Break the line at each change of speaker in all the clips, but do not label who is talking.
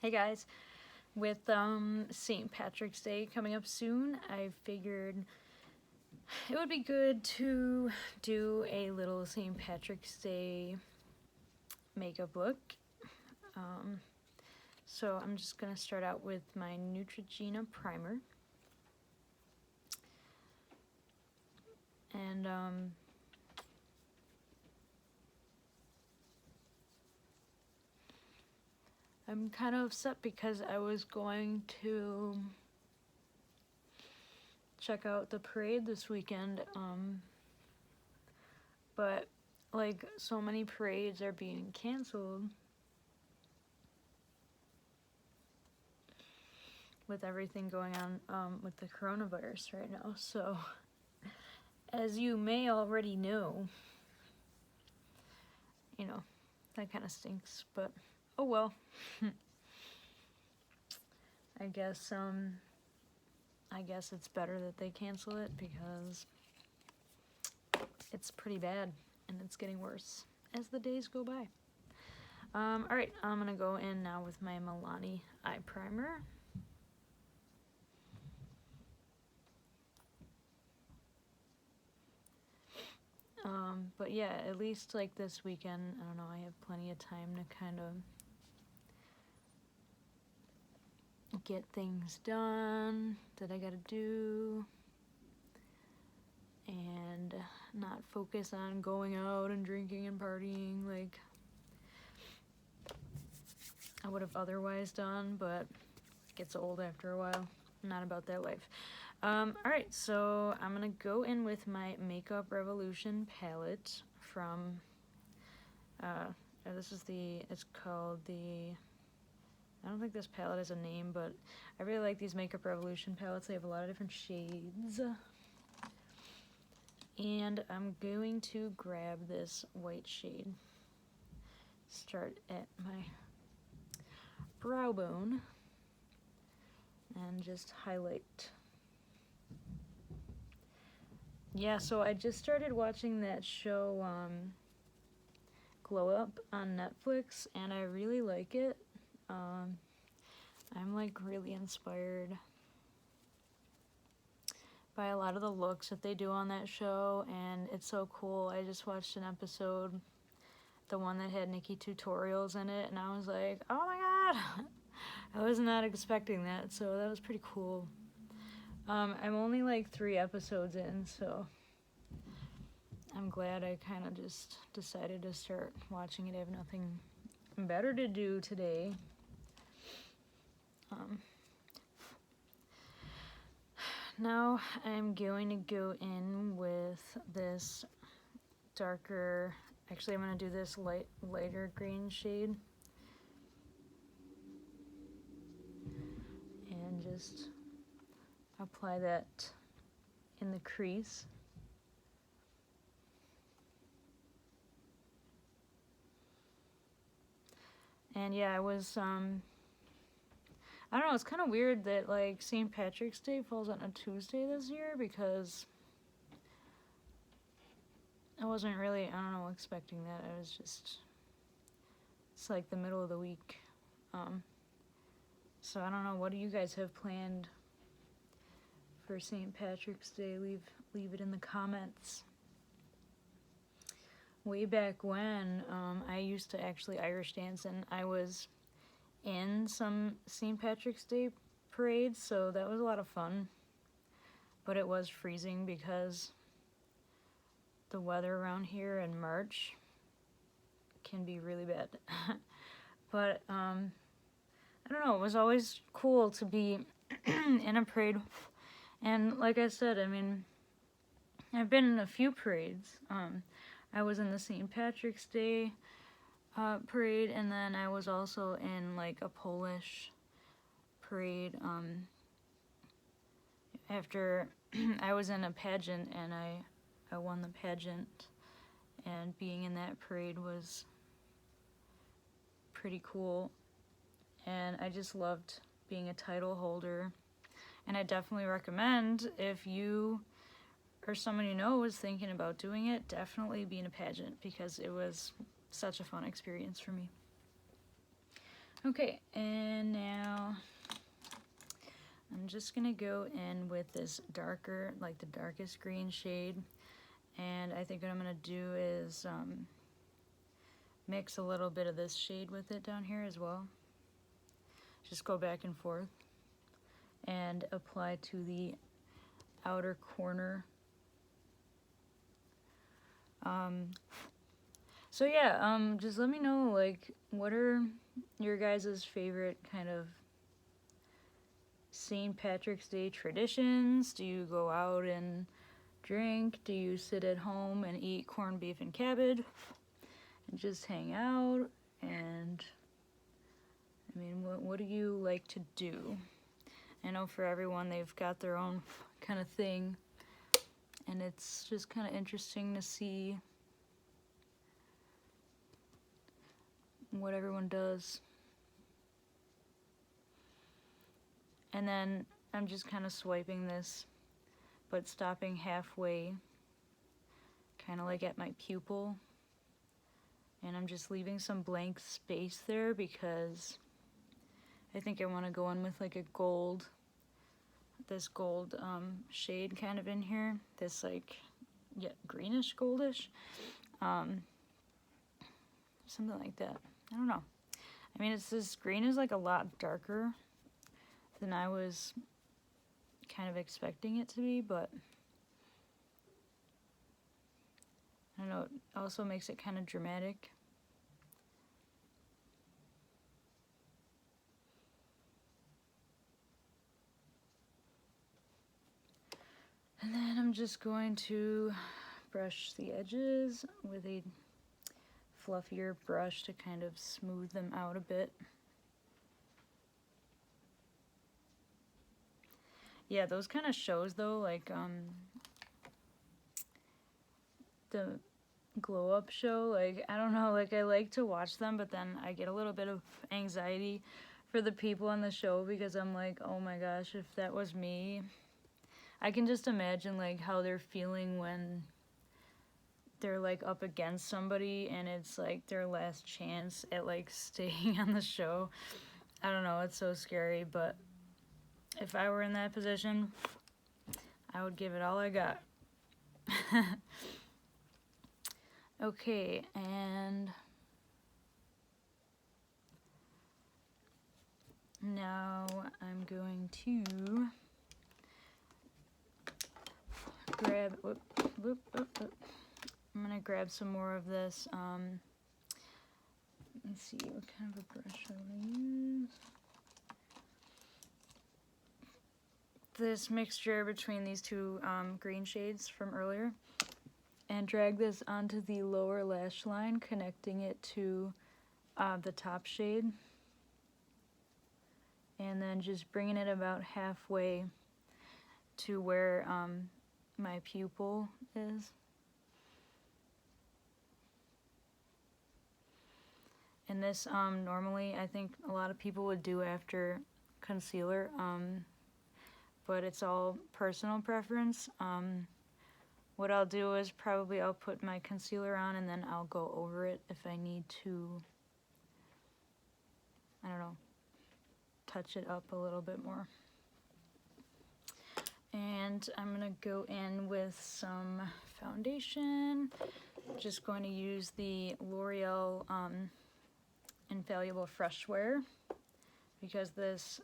Hey guys, with St. Patrick's Day coming up soon, I figured it would be good to do a little St. Patrick's Day makeup look. So I'm just going to start out with my Neutrogena primer. And I'm kind of upset because I was going to check out the parade this weekend, but like so many parades are being canceled with everything going on with the coronavirus right now. So as you may already know, that kind of stinks, but oh well. I guess it's better that they cancel it because it's pretty bad and it's getting worse as the days go by. Alright, I'm gonna go in now with my Milani eye primer. But yeah, at least like this weekend, I don't know, I have plenty of time to kind of get things done that I gotta do and not focus on going out and drinking and partying like I would have otherwise done, but it gets old after a while. Not about that life. Alright, so I'm gonna go in with my Makeup Revolution palette from, it's called the, I don't think this palette has a name, but I really like these Makeup Revolution palettes. They have a lot of different shades. And I'm going to grab this white shade. Start at my brow bone and just highlight. Yeah, so I just started watching that show, Glow Up on Netflix, and I really like it. I'm like really inspired by a lot of the looks that they do on that show, and it's so cool. I just watched an episode, the one that had Nikki Tutorials in it, and I was like, oh my god! I was not expecting that, so that was pretty cool. I'm only like 3 episodes in, so I'm glad I kind of just decided to start watching it. I have nothing better to do today. Now I'm going to go in with this darker, actually I'm going to do this lighter green shade. And just apply that in the crease. And yeah, I was, I don't know, it's kind of weird that like St. Patrick's Day falls on a Tuesday this year because I wasn't really, I don't know, expecting that. I was just, it's like the middle of the week. So I don't know, what do you guys have planned for St. Patrick's Day? Leave it in the comments. Way back when, I used to actually Irish dance, and I was in some St. Patrick's Day parades, so that was a lot of fun. But it was freezing because the weather around here in March can be really bad. But I don't know, it was always cool to be in a parade. And like I said, I mean, I've been in a few parades. I was in the St. Patrick's Day parade, and then I was also in like a Polish parade after I was in a pageant, and I won the pageant, and being in that parade was pretty cool, and I just loved being a title holder. And I definitely recommend, if you or someone you know is thinking about doing it, definitely be in a pageant, because it was such a fun experience for me. Okay, and now I'm just gonna go in with this darker, like the darkest green shade, and I think what I'm gonna do is mix a little bit of this shade with it down here as well. Just go back and forth and apply to the outer corner. So yeah, just let me know, like, what are your guys' favorite kind of St. Patrick's Day traditions? Do you go out and drink? Do you sit at home and eat corned beef and cabbage and just hang out? And I mean, what do you like to do? I know for everyone they've got their own kind of thing, and it's just kind of interesting to see what everyone does. And then I'm just kind of swiping this, but stopping halfway, kind of like at my pupil. And I'm just leaving some blank space there because I think I want to go in with like a gold, this gold shade kind of in here. This like, yeah, greenish goldish. Something like that. I don't know. I mean, this green is like a lot darker than I was kind of expecting it to be, but I don't know, it also makes it kind of dramatic. And then I'm just going to brush the edges with a fluffier brush to kind of smooth them out a bit. Yeah, those kind of shows though, like the glow up show, like I don't know, like I like to watch them, but then I get a little bit of anxiety for the people on the show because I'm like, oh my gosh, if that was me, I can just imagine like how they're feeling when they're like up against somebody and it's like their last chance at like staying on the show. I don't know, it's so scary, but if I were in that position, I would give it all I got. Okay, and now I'm going to grab, I'm gonna grab some more of this, let's see, what kind of a brush I wanna use. This mixture between these two green shades from earlier, and drag this onto the lower lash line, connecting it to the top shade, and then just bringing it about halfway to where my pupil is. And this normally I think a lot of people would do after concealer, but it's all personal preference. What I'll do is probably I'll put my concealer on and then I'll go over it if I need to, I don't know, touch it up a little bit more. And I'm gonna go in with some foundation. Just going to use the L'Oreal Infallible Fresh Wear because this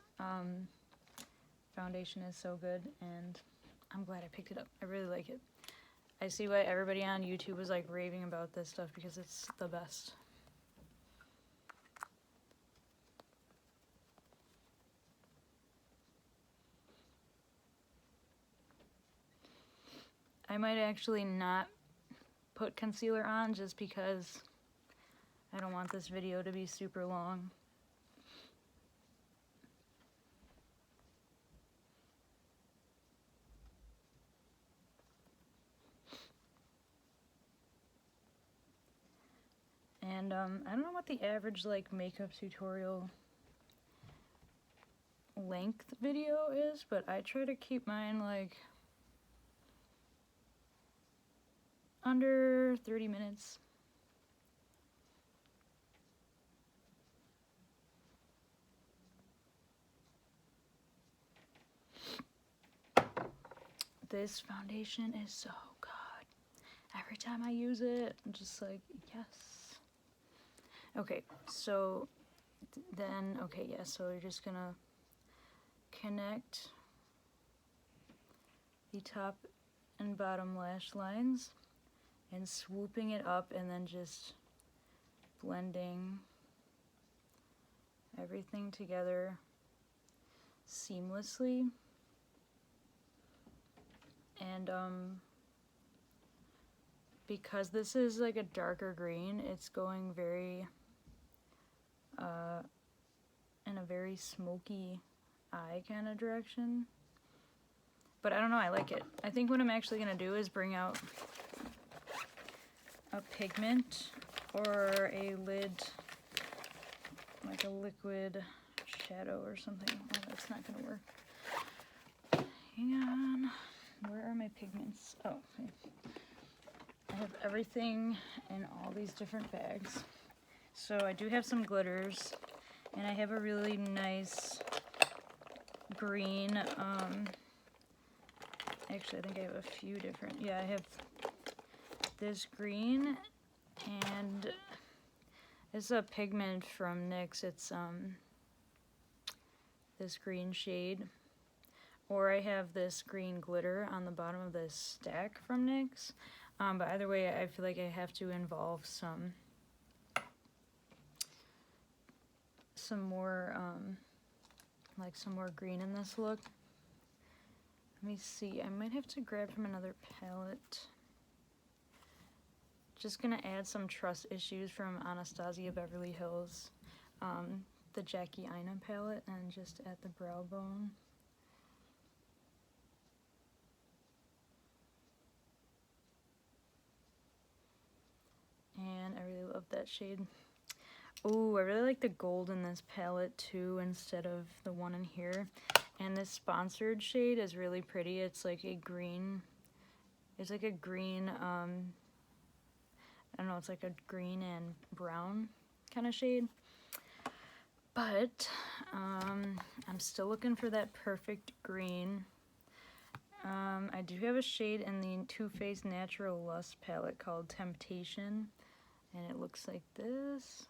foundation is so good and I'm glad I picked it up. I really like it. I see why everybody on YouTube was like raving about this stuff because it's the best. I might actually not put concealer on just because I don't want this video to be super long. And I don't know what the average like makeup tutorial length video is, but I try to keep mine like under 30 minutes. This foundation is so good. Every time I use it, I'm just like, yes. Okay, so then, okay, yeah, so you're just gonna connect the top and bottom lash lines and swooping it up and then just blending everything together seamlessly. And because this is like a darker green, it's going very in a very smoky eye kind of direction. But I don't know, I like it. I think what I'm actually gonna do is bring out a pigment or a lid, like a liquid shadow or something. Oh, that's not gonna work. Hang on. Where are my pigments? Oh, okay. I have everything in all these different bags. So I do have some glitters, and I have a really nice green, actually I think I have a few different, yeah, I have this green, and it's a pigment from NYX. It's this green shade. Or I have this green glitter on the bottom of this stack from NYX. But either way, I feel like I have to involve some more, like some more green in this look. Let me see, I might have to grab from another palette. Just gonna add some Trust Issues from Anastasia Beverly Hills, the Jackie Aina palette, and just at the brow bone. And I really love that shade. Oh, I really like the gold in this palette too, instead of the one in here. And this Sponsored shade is really pretty. It's like a green, it's like a green, I don't know, it's like a green and brown kind of shade. But I'm still looking for that perfect green. I do have a shade in the Too Faced Natural Lust palette called Temptation, and it looks like this.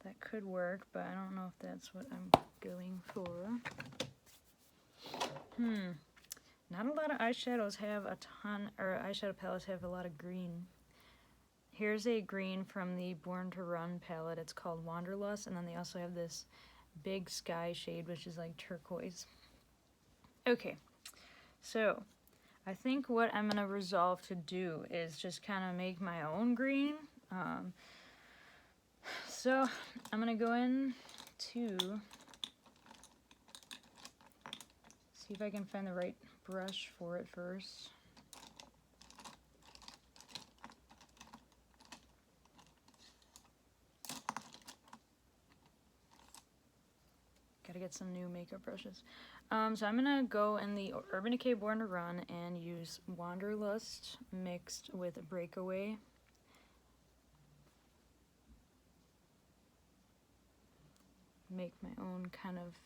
That could work, but I don't know if that's what I'm going for. Not a lot of eyeshadows have a ton, or eyeshadow palettes have a lot of green. Here's a green from the Born to Run palette. It's called Wanderlust, and then they also have this Big Sky shade, which is like turquoise. Okay, so I think what I'm gonna resolve to do is just kind of make my own green. So I'm gonna go in to see if I can find the right brush for it first. Gotta get some new makeup brushes. So I'm gonna go in the Urban Decay Born to Run and use Wanderlust mixed with Breakaway. Make my own kind of,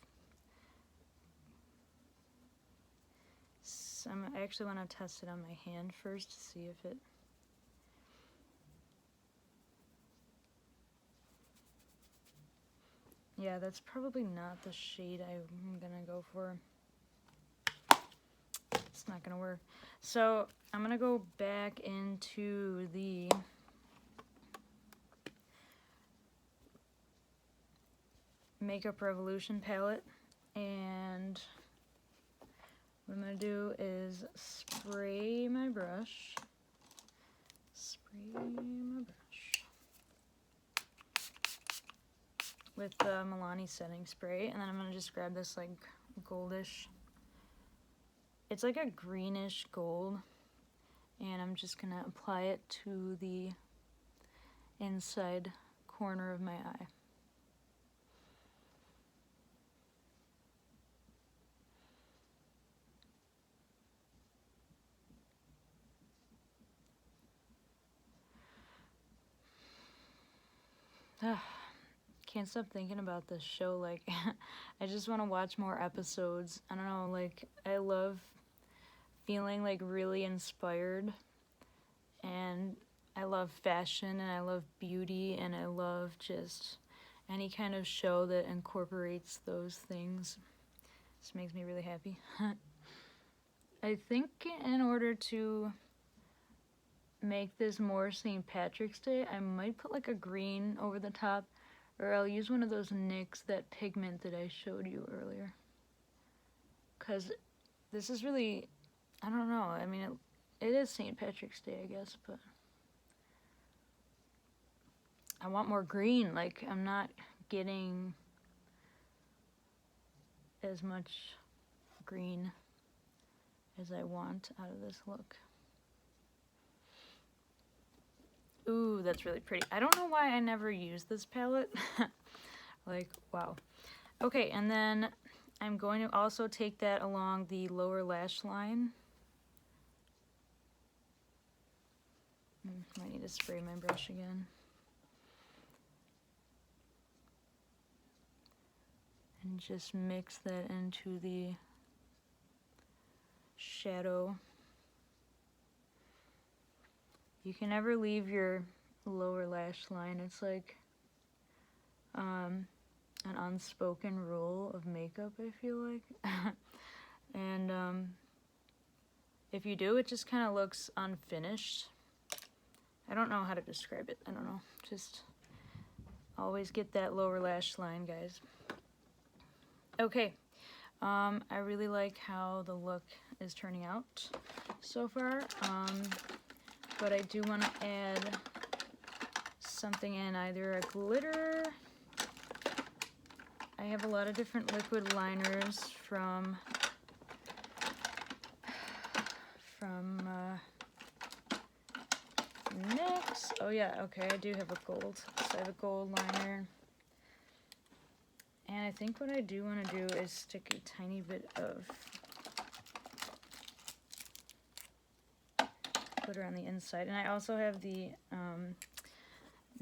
I actually want to test it on my hand first to see if it, yeah, that's probably not the shade I'm gonna go for. It's not gonna work. So I'm gonna go back into the Makeup Revolution palette, and what I'm gonna do is spray my brush. With the Milani setting spray, and then I'm gonna just grab this like goldish, it's like a greenish gold, and I'm just gonna apply it to the inside corner of my eye. Can't stop thinking about this show. Like, I just want to watch more episodes. I don't know, like, I love feeling like really inspired, and I love fashion and I love beauty and I love just any kind of show that incorporates those things. This makes me really happy. I think in order to make this more St. Patrick's Day, I might put like a green over the top, or I'll use one of those NYX, that pigment that I showed you earlier. Because this is really, I don't know, I mean, it is St. Patrick's Day, I guess, but I want more green. Like, I'm not getting as much green as I want out of this look. Ooh, that's really pretty. I don't know why I never used this palette. Like, wow. Okay, and then I'm going to also take that along the lower lash line. Might need to spray my brush again. And just mix that into the shadow. You can never leave your lower lash line. It's like an unspoken rule of makeup, I feel like. And if you do, it just kind of looks unfinished. I don't know how to describe it. I don't know. Just always get that lower lash line, guys. Okay. I really like how the look is turning out so far. But I do want to add something in, either a glitter. I have a lot of different liquid liners from NYX. Oh yeah, okay, I do have a gold. So I have a gold liner. And I think what I do want to do is stick a tiny bit of glitter on the inside. And I also have the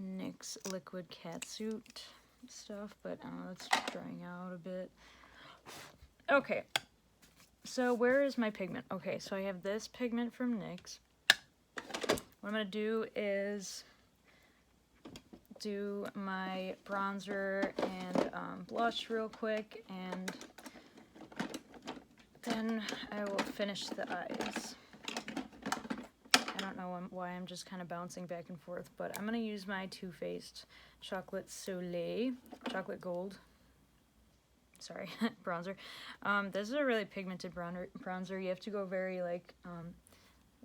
NYX liquid catsuit stuff, but that's drying out a bit. Okay, so where is my pigment? Okay, so I have this pigment from NYX. What I'm going to do is do my bronzer and blush real quick, and then I will finish the eyes. I don't know why I'm just kind of bouncing back and forth, but I'm going to use my Too Faced Chocolate Soleil, chocolate gold, sorry, bronzer. This is a really pigmented bronzer. You have to go very, like,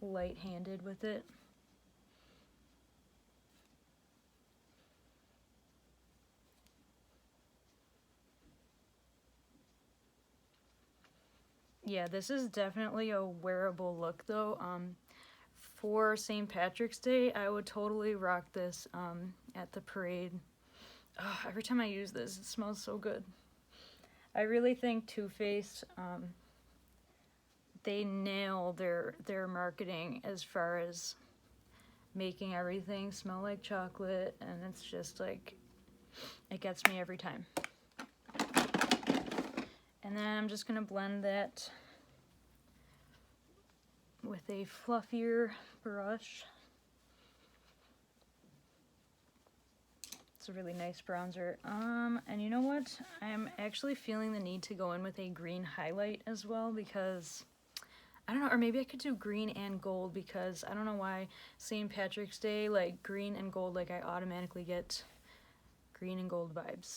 light-handed with it. Yeah, this is definitely a wearable look, though. For St. Patrick's Day, I would totally rock this at the parade. Oh, every time I use this, it smells so good. I really think Too Faced, they nail their marketing as far as making everything smell like chocolate, and it's just like, it gets me every time. And then I'm just going to blend that with a fluffier brush. It's a really nice bronzer. And you know what? I'm actually feeling the need to go in with a green highlight as well, because, I don't know, or maybe I could do green and gold, because I don't know why St. Patrick's Day, like green and gold, like I automatically get green and gold vibes.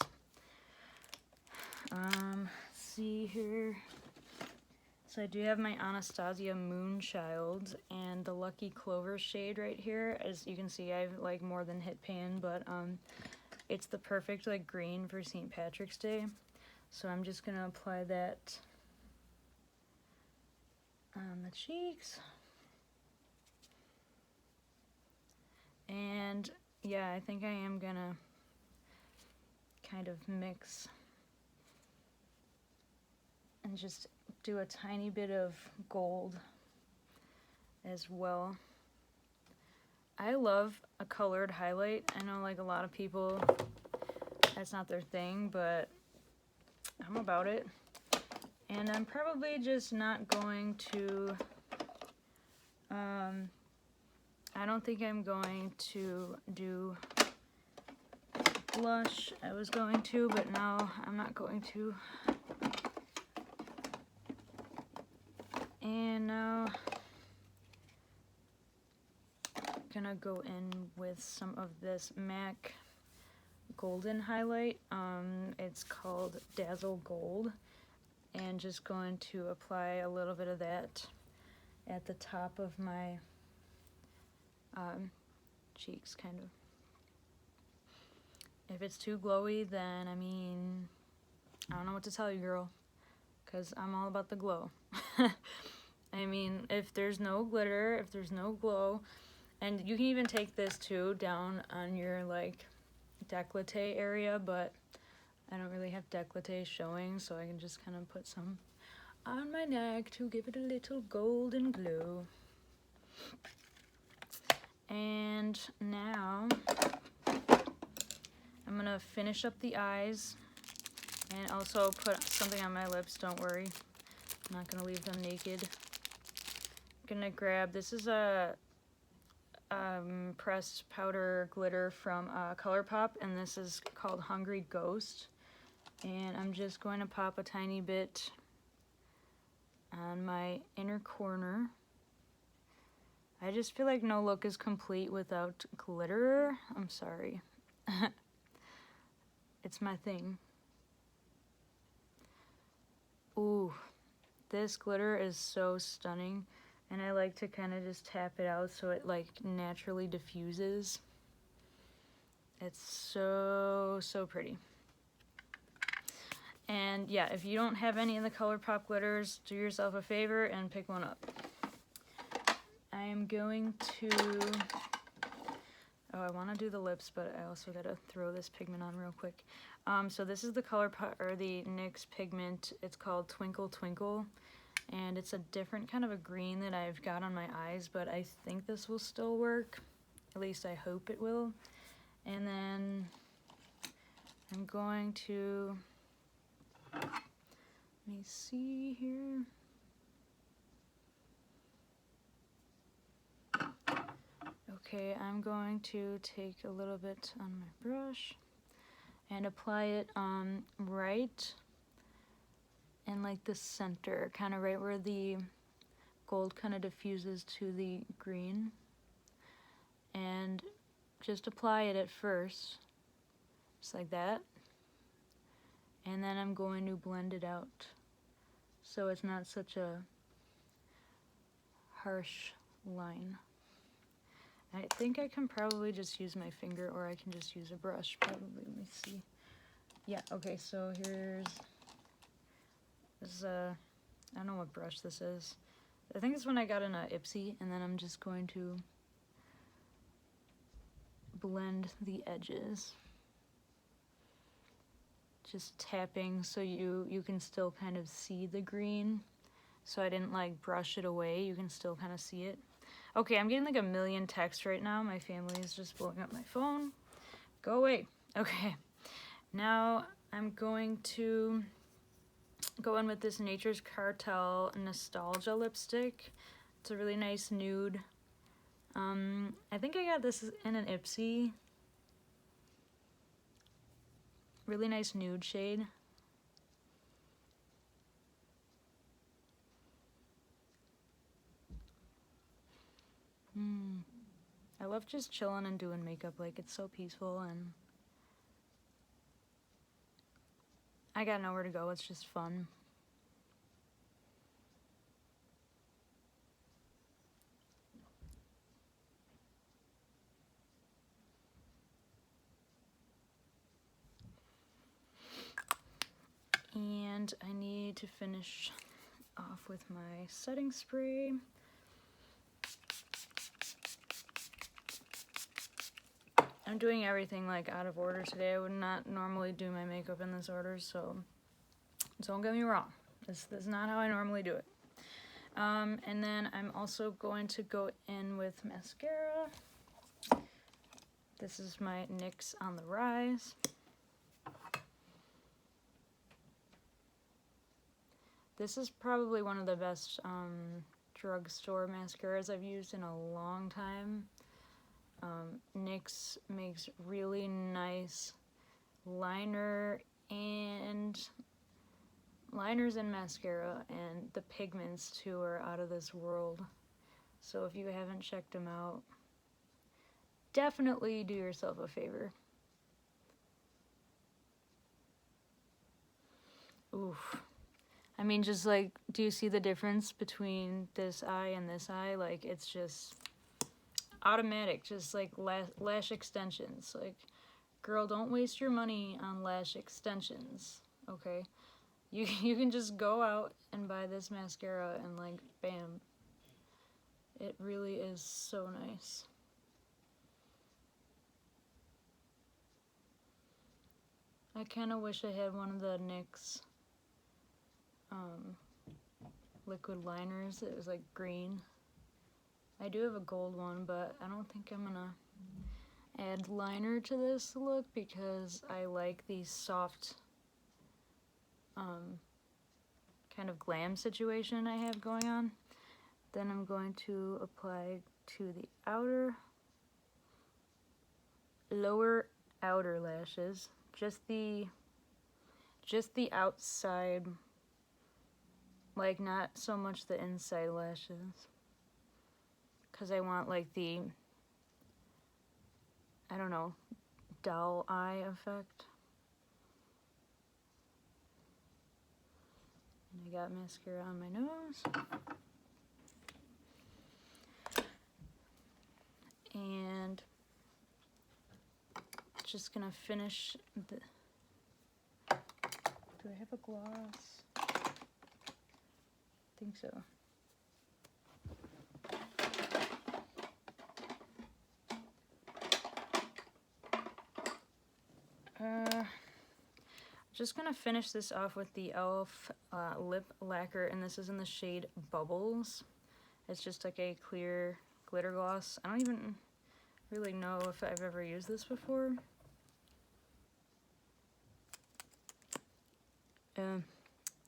See here. So I do have my Anastasia Moonchild and the Lucky Clover shade right here. As you can see, I've like more than hit pan, but it's the perfect like green for St. Patrick's Day. So I'm just gonna apply that on the cheeks. And yeah, I think I am gonna kind of mix and just do a tiny bit of gold as well. I love a colored highlight. I know like a lot of people, that's not their thing, but I'm about it. And I'm probably just not going to I don't think I'm going to do blush. I was going to, but now I'm not going to. And now I'm gonna go in with some of this MAC golden highlight. It's called Dazzle Gold, and just going to apply a little bit of that at the top of my cheeks, kind of. If it's too glowy, then I mean, I don't know what to tell you, girl, because I'm all about the glow. I mean, if there's no glitter, if there's no glow, and you can even take this too down on your like décolleté area, but I don't really have décolleté showing, so I can just kind of put some on my neck to give it a little golden glow. And now I'm gonna finish up the eyes and also put something on my lips. Don't worry, I'm not gonna leave them naked. I'm gonna grab, this is a pressed powder glitter from ColourPop, and this is called Hungry Ghost. And I'm just going to pop a tiny bit on my inner corner. I just feel like no look is complete without glitter. I'm sorry. It's my thing. Ooh, this glitter is so stunning. And I like to kind of just tap it out so it like naturally diffuses. It's so, so pretty. And yeah, if you don't have any of the ColourPop glitters, do yourself a favor and pick one up. I am going to, oh, I want to do the lips, but I also got to throw this pigment on real quick. So this is the ColourPop, or the NYX pigment. It's called Twinkle Twinkle, and it's a different kind of a green that I've got on my eyes, but I think this will still work. At least I hope it will. And then I'm going to, let me see here. Okay, I'm going to take a little bit on my brush and apply it right in like the center, kind of right where the gold kind of diffuses to the green. And just apply it at first, just like that. And then I'm going to blend it out so it's not such a harsh line. I think I can probably just use my finger, or I can just use a brush, probably. Let me see. Yeah, okay, so here's, this is a, I don't know what brush this is. I think it's one I got in a Ipsy, and then I'm just going to blend the edges. Just tapping so you can still kind of see the green. So I didn't like brush it away, you can still kind of see it. Okay, I'm getting like a million texts right now. My family is just blowing up my phone. Go away. Okay, now I'm going to go in with this Nature's Cartel Nostalgia lipstick. It's a really nice nude. I think I got this in an Ipsy. Really nice nude shade. I love just chilling and doing makeup. Like, it's so peaceful, and I got nowhere to go. It's just fun. And I need to finish off with my setting spray. I'm doing everything like out of order today. I would not normally do my makeup in this order, so don't get me wrong. This is not how I normally do it. And then I'm also going to go in with mascara. This is my NYX On the Rise. This is probably one of the best drugstore mascaras I've used in a long time. NYX makes really nice liners and mascara, and the pigments too are out of this world. So if you haven't checked them out, definitely do yourself a favor. Oof. I mean, just like, do you see the difference between this eye and this eye? Like, it's just automatic, just like lash extensions. Like, girl, don't waste your money on lash extensions, okay? You can just go out and buy this mascara and like, bam. It really is so nice. I kind of wish I had one of the NYX liquid liners. It was like green. I do have a gold one, but I don't think I'm gonna add liner to this look because I like the soft kind of glam situation I have going on. Then I'm going to apply to the lower outer lashes, just the outside, like not so much the inside lashes, because I want like the, I don't know, doll eye effect. And I got mascara on my nose. And just gonna finish the, do I have a gloss? I think so. Just gonna finish this off with the e.l.f. lip lacquer, and this is in the shade Bubbles. It's just like a clear glitter gloss. I don't even really know if I've ever used this before.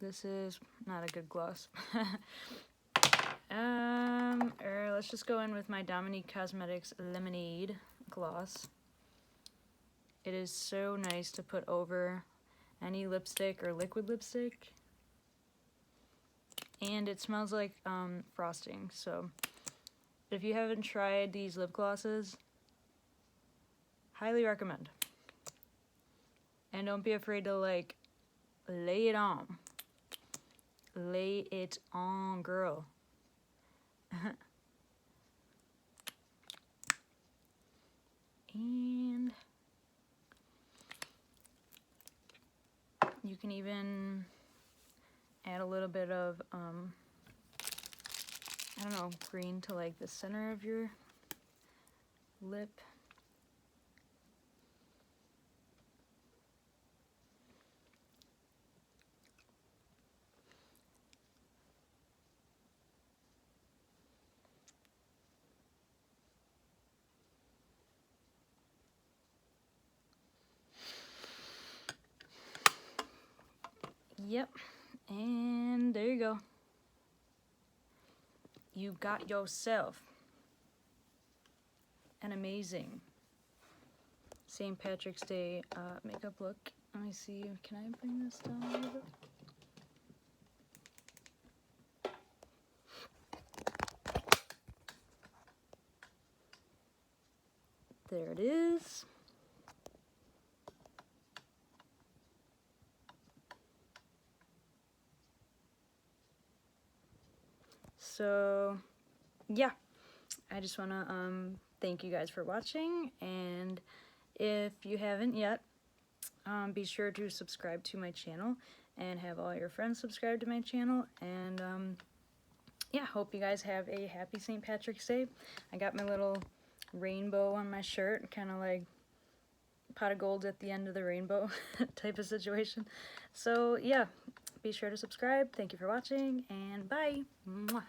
This is not a good gloss. Let's just go in with my Dominique Cosmetics Lemonade gloss. It is so nice to put over any lipstick or liquid lipstick. And it smells like frosting, so if you haven't tried these lip glosses, highly recommend. And don't be afraid to like lay it on. Lay it on, girl. And you can even add a little bit of I don't know, green to like the center of your lip. Yep, and there you go. You got yourself an amazing St. Patrick's Day makeup look. Let me see, can I bring this down a little bit? There it is. So, yeah, I just want to thank you guys for watching, and if you haven't yet, be sure to subscribe to my channel and have all your friends subscribe to my channel, and yeah, hope you guys have a happy St. Patrick's Day. I got my little rainbow on my shirt, kind of like pot of gold at the end of the rainbow type of situation. So yeah, be sure to subscribe. Thank you for watching, and bye. Mwah.